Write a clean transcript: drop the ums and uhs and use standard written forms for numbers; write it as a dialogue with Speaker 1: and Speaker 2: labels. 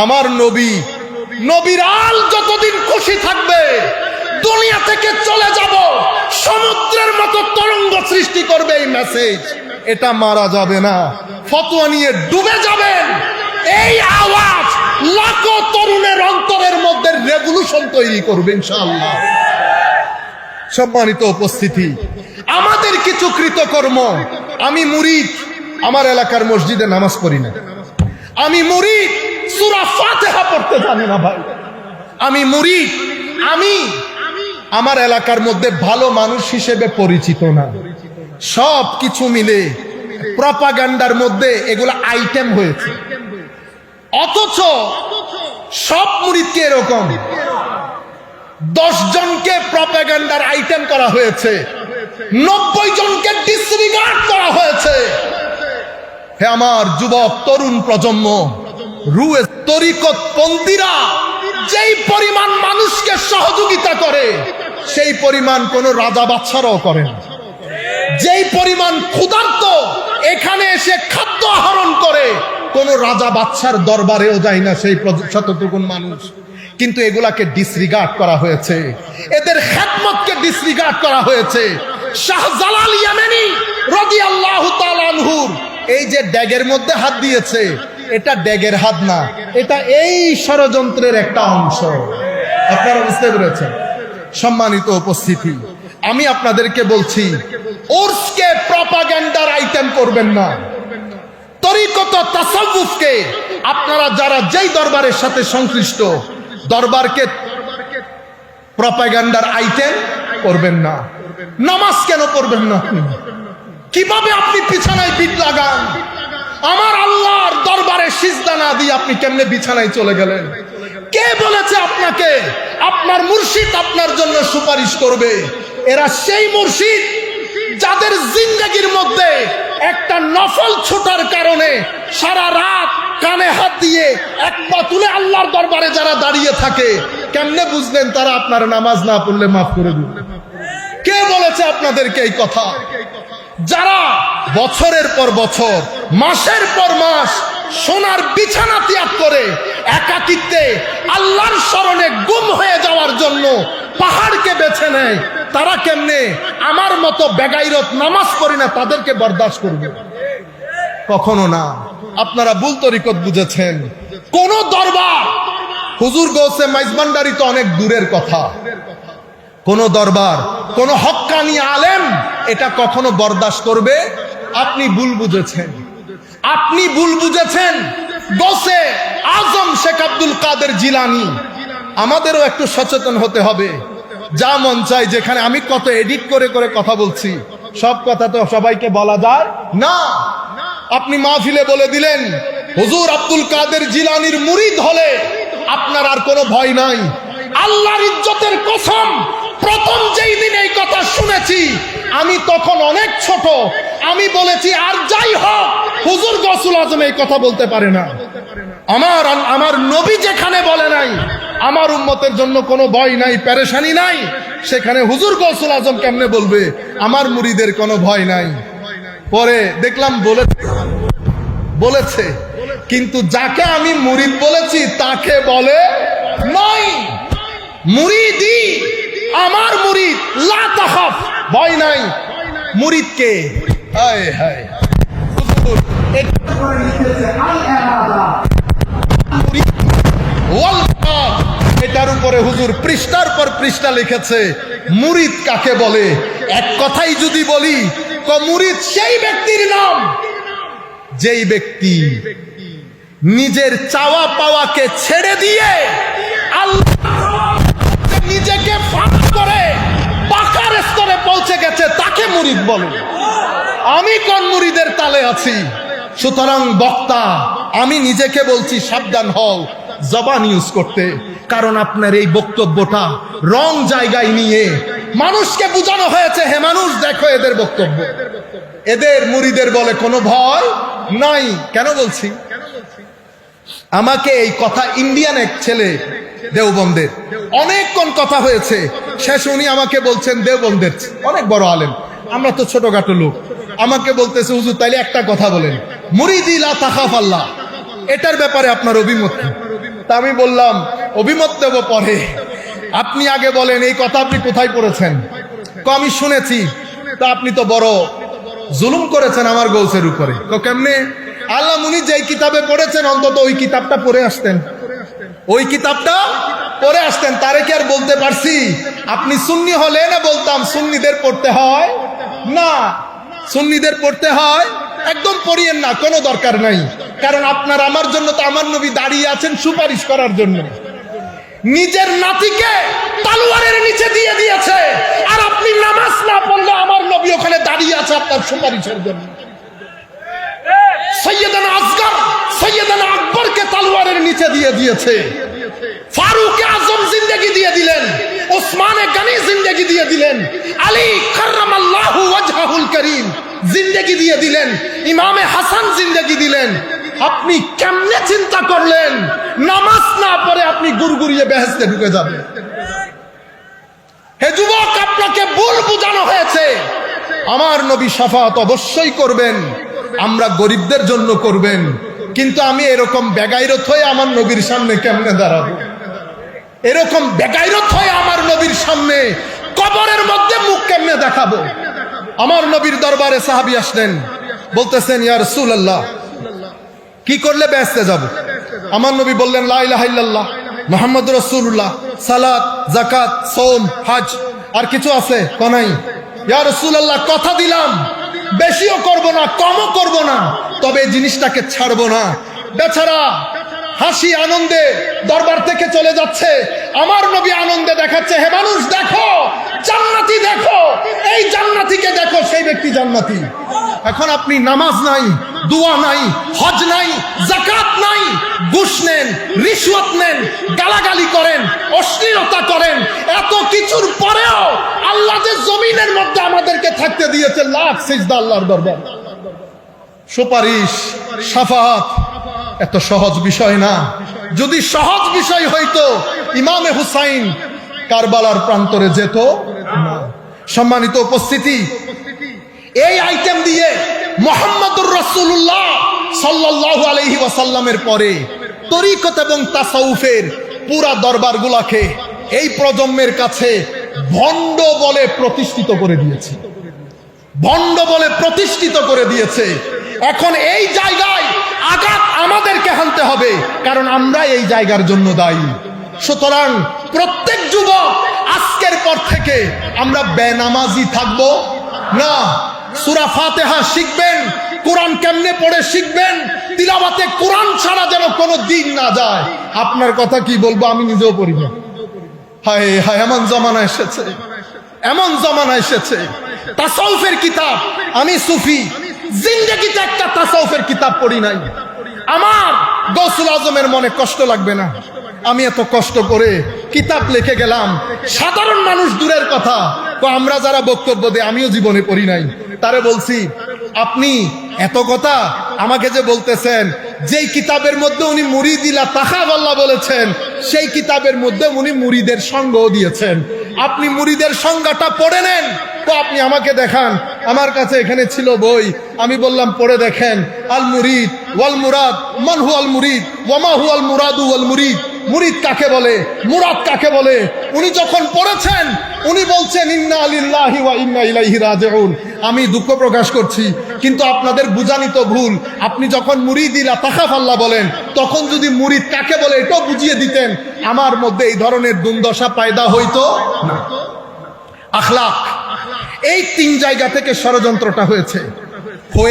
Speaker 1: আমার নবী, নবীর আল যতদিন খুশি থাকবে, দুনিয়া থেকে চলে যাব, সমুদ্রের মতো তরঙ্গ সৃষ্টি করবে এই মেসেজ, এটা মারা যাবে না। ফতোয়া নিয়ে ডুবে যাবেন, এই আওয়াজ লাখো তরুণের অন্তরের মধ্যে রেভলিউশন তৈরি করবে ইনশাআল্লাহ। সম্মানিত উপস্থিতি, আমাদের কিছু কৃতকর্ম, আমি মুরিদ, আমার এলাকার মসজিদে নামাজ পড়ি না। আমি মুরিদ, সূরা ফাতিহা পড়তে জানি না ভাই। আমি মুরিদ, আমি আমার এলাকার মধ্যে ভালো মানুষ হিসেবে পরিচিত না। সব কিছু মিলে প্রপাগান্ডার মধ্যে এগুলো আইটেম হয়েছে। অথচ সব মুরিদকে এরকম 10 জনকে প্রপাগান্ডার আইটেম করা হয়েছে, 90 জনকে ডিসরিগার্ড করা হয়েছে। হে আমার যুবক তরুণ প্রজন্ম, রুয়ে তরিকত পন্থীরা যেই পরিমাণ মানুষকে সহযোগিতা করে, সেই পরিমাণ কোন রাজা বাদশারাও করে না। যেই পরিমাণ ক্ষুধার্ত এখানে এসে খাদ্য আহরণ করে, কোন রাজা বাদশার দরবারেও যায় না সেই শতটুকুন মানুষ। কিন্তু এগুলাকে ডিসরিগার্ড করা হয়েছে, এদের খেদমতকে ডিসরিগার্ড করা হয়েছে। শাহজালাল ইয়ামানি রাদিয়াল্লাহু তাআলা আনহুর এই যে ড্যাগের মধ্যে হাত দিয়েছে, এটা ড্যাগের হাত না, এটা এই ষড়যন্ত্রের একটা অংশ। আপনারা বুঝতে পেরেছেন? সম্মানিত উপস্থিতি, আমি আপনাদেরকে বলছি, উর্সকে প্রপাগান্ডার আইটেম করবেন না। তরিকত তাসাউফকে আপনারা যারা যেই দরবারের সাথে সংশ্লিষ্ট, দরবারকে প্রপাগান্ডার আইটেম করবেন না। নামাজ কেন পড়বেন না? কিভাবে আপনি বিছানায় পিঠ লাগান? আমার আল্লাহর দরবারে সিজদা না দিয়ে আপনি কেমনে বিছানায় চলে গেলেন? কে বলেছে আপনাকে আপনার মুর্শিদ আপনার জন্য সুপারিশ করবে? এরা সেই মুর্শিদ যাদের জিন্দেগির মধ্যে একটা নফল ছোটার কারণে সারা রাত কানে হাত দিয়ে এক পা তুলে আল্লাহর দরবারে যারা দাঁড়িয়ে থাকে, কেমনে বুঝলেন তারা আপনার নামাজ না পড়লে মাফ করে দিবে? কে বলেছে আপনাদেরকে এই কথা? যারা বছরের পর বছর, মাসের পর মাস সোনার বিছানা ত্যাগ করে একাকিত্বে আল্লাহর শরণে গুম হয়ে যাওয়ার জন্য পাহাড়কে বেছে নেয়, তারা কেমনে আমার মতো বেগাইরত নামাজ পড়ি না তাদেরকে বরদাস্ত করবে? কখনো না। আপনারা ভুল তরিকত বুঝেছেন। কোন দরবার, হুজুর গৌসে মাইজভান্ডারি তো অনেক দূরের কথা, কোন দরবার, কোন হক্কানি আলেম এটা কখনো বরদাস্ত করবে? আপনি ভুল বুঝেছেন, আপনি ভুল বুঝেছেন। গৌসে আজম শেখ আব্দুল কাদের জিলানী, আমাদেরও একটু সচেতন হতে হবে। যা মন চাই, যেখানে আমি কত এডিট করে করে কথা বলছি, সব কথা তো সবাইকে বলা যায় না। আপনি মাহফিলে বলে দিলেন হুজুর আব্দুল কাদের জিলানীর মুরিদ হলে আপনার আর কোনো ভয় নাই। আল্লাহর ইজ্জতের কসম, প্রথম যেই দিন এই কথা শুনেছি আমি তখন অনেক ছোট, আমি বলেছি আর যাই হোক হুজুর গৌসুল আজম এই কথা বলতে পারে না। আমার নবী যেখানে বলে নাই আমার উম্মতের জন্য কোনো ভয় নাই, পেরেশানি নাই, সেখানে হুজুর গৌসুল আজম কেমনে বলবে আমার মুরিদের কোনো ভয় নাই? পরে দেখলাম বলেছে, কিন্তু যাকে আমি মুরিদ বলেছি তাকে বলে নাই। মুরিদি, আমার মুরিদ, লা তাখাফ, ভয় নাই। মুরিদকে হায় হায় হুজুর এটা করে লিখেছে আল ইরাদা মুরিদ ওয়াল কাফ, এটার উপরে হুজুর পৃষ্ঠার পর পৃষ্ঠা লিখেছে মুরিদ কাকে বলে। এক কথাই যদি বলি, মুরিদ সেই ব্যক্তির নাম যেই ব্যক্তি নিজের চাওয়া পাওয়াকে ছেড়ে দিয়ে আল্লাহ নিজেকে ফাঁক করে পাকার স্তরে পৌঁছে গেছে, তাকে মুরিদ বলে। আমি কোন মুরিদের তালে আছি? সুতরাং বক্তা, আমি নিজেকে বলছি সাবধান হও জবান ইউজ করতে, কারণ আপনার এই বক্তব্যটা রং জায়গায় নিয়ে মানুষকে বোঝানো হয়েছে, হে মানুষ দেখো এদের বক্তব্য, এদের মুরিদের বলে কোনো ভয় নাই। কেন বলছি? আমাকে এই কথা ইন্ডিয়ান এক ছেলে দেওবন্দের, অনেকক্ষণ কথা হয়েছে, শেষ উনি আমাকে বলছেন, দেওবন্দের অনেক বড় আলেম, আমরা তো ছোটখাটো লোক, আমাকে বলতেছে হুজুর তাইলে একটা কথা বলেন, মুরিদি লা তাখাফ আল্লাহ, এটার ব্যাপারে আপনার অভিমত কি? তা আমি বললাম অভিমত দেব পরে, আপনি আগে বলেন এই কথা আপনি কোথায় পড়েছেন? আমি শুনেছি। তা আপনি তো বড় জুলুম করেছেন আমার গৌসের উপরে। কেমনে? আল্লাহ মুনি যেই কিতাবে পড়েছেন অন্তত ওই কিতাবটা পড়ে আসতেন, ওই কিতাবটা পড়ে আসতেন। তারে কি আর বলতে পারছি? আপনি সুন্নি হলে না বলতাম সুন্নিদের পড়তে হয় না, সুন্নিদের পড়তে হয়, একদম পড়িয়েন না, কোনো দরকার নাই। কারণ আপনার আমার জন্য তো আমার নবী দাঁড়িয়ে আছেন সুপারিশ করার জন্য। নিজের নাতিকে তলোয়ারের নিচে দিয়ে দিয়েছে, আর আপনি নামাজ না পড়লে আমার নবী ওখানে দাঁড়িয়ে আছে আপনার সুপারিশের জন্য। সৈয়দানা আসগর, সৈয়দানা আকবরকে তলোয়ারের নিচে দিয়ে দিয়েছে, ফারুক আজম জিন্দেগি দিয়ে দিলেন, ওসমানে গনি জিন্দেগি দিয়ে দিলেন, আলী কাররামাল্লাহু ওয়াজহাহুল করিম জিন্দেগি দিয়ে দিলেন, ইমামে হাসান জিন্দেগি দিলেন। আপনি কেমনে চিন্তা করলেন নামাজ না পড়ে আপনি গুড়গুড়িয়ে বেহেশতে ঢুকে যাবেন? হে যুবক, আপনাকে ভুল বোঝানো হয়েছে। আমার নবী শাফাত অবশ্যই করবেন, আমরা গরিবদের জন্য করবেন, কিন্তু আমি এরকম বেগাইরত হয়ে আমার নবীর সামনে কেমনে দাঁড়াবো? এরকম বেগাইরত হয়ে আমার নবীর সামনে কবরের মধ্যে মুখ কেমনে দেখাবো? আমার নবীর দরবারে সাহাবী আসলেন, বলতেছেন ইয়া রাসূলুল্লাহ কি করলে বেহেশতে যাব? আমার নবী বললেন লা ইলাহা ইল্লাল্লাহ মুহাম্মাদুর রাসূলুল্লাহ, সালাত, যাকাত, সাওম, হজ। আর কিছু আছে? কোনাই। ইয়া রাসূলুল্লাহ কথা দিলাম বেশিও করব না কমও করব না, তবে এই জিনিসটাকে ছাড়বো না। বেচারা হাসি আনন্দে দরবার থেকে চলে যাচ্ছে, আমার নবী আনন্দে দেখাচ্ছে, হে মানুষ দেখো জান্নাতি, দেখো এই জান্নাতিকে দেখো, সেই ব্যক্তি জান্নাতি। এখন আপনি নামাজ নাই, দোয়া নাই, হজ নাই, যাকাত নাই, ঘুষ নেন, রিশওয়াত নেন, গালাগালি করেন, অশ্লীলতা করেন, এত কিছুর পরেও আল্লাহ যে জমিনের মধ্যে আমাদেরকে থাকতে দিয়েছে লাখ সিজদা আল্লাহর দরবার। সুপারিশ, শাফাত এত সহজ বিষয় না। যদি সহজ বিষয় হইতো ইমামে হুসাইন কারবালার প্রান্তরে যেত না। সম্মানিত উপস্থিতি, এই আইটেম দিয়ে মুহাম্মদুর রাসূলুল্লাহ সাল্লাল্লাহু আলাইহি ওয়াসাল্লামের পরে তরিকত এবং তাসাউফের পুরা দরবারগুলোকে এই প্রজন্মের কাছে ভণ্ড বলে প্রতিষ্ঠিত করে দিয়েছে, ভণ্ড বলে প্রতিষ্ঠিত করে দিয়েছে। এখন এই জায়গায় আঘাত আমাদেরকে হানতে হবে, কারণ আমরা এই জায়গার জন্য দায়ী। সুতরাং প্রত্যেক যুবক আজকের পর থেকে আমরা বেনামাজি থাকবো না। সূরা ফাতিহা শিখবেন, কোরআন কেমনে পড়ে শিখবেন, তিলাওয়াতে কোরআন ছাড়া যেন কোনো দিন না যায়। আপনার কথা কি বলবো, আমি নিজেও পড়ি না। হায় হায়, এমন জমানা এসেছে, এমন জমানা এসেছে। তাসাউফের কিতাব, আমি সুফি, জিন্দেগিতে একটা তাসাউফের কিতাব পড়ি নাই। আমার গৌসুল আজমের মনে কষ্ট লাগবে না, আমি এত কষ্ট করে কিতাব লিখে গেলাম। সাধারণ মানুষ দূরের কথা, তো আমরা যারা বক্তব্য দেয় আমিও জীবনে পড়ি নাই। তারে বলছি আপনি এত কথা আমাকে যে বলতেছেন, যেই কিতাবের মধ্যে উনি মুরিদিলা তাখাওয়াল্লাহ বলেছেন, সেই কিতাবের মধ্যে উনি মুরিদের সঙ্গও দিয়েছেন। আপনি মুরিদের সংজ্ঞাটা পড়ে নেন, তো আপনি আমাকে দেখান। আমার কাছে এখানে ছিল বই, আমি বললাম পড়ে দেখেন। আল মুরিদ ওয়াল মুরাদ, মান হুয়াল মুরিদ ওয়া মা হুয়াল মুরাদু ওয়াল মুরিদ। মুরিদ কাকে বলে, মুরাদ কাকে বলে, উনি যখন পড়েছেন উনি বলছেন ইন্না লিল্লাহি ওয়া ইন্না ইলাইহি রাজিউন। আমি দুঃখ প্রকাশ করছি, কিন্তু আপনাদের বুঝানি তো ভুল। আপনি যখন মুরিদিলা তাখাফাল্লাহ বলেন, তখন যদি মুরিদ কাকে বলে এটাও বুঝিয়ে দিতেন, আমার মধ্যে এই ধরনের দুর্দশা পয়দা হইতো না। আখলাক, এই তিন জায়গা থেকে ষড়যন্ত্রটা হয়েছে।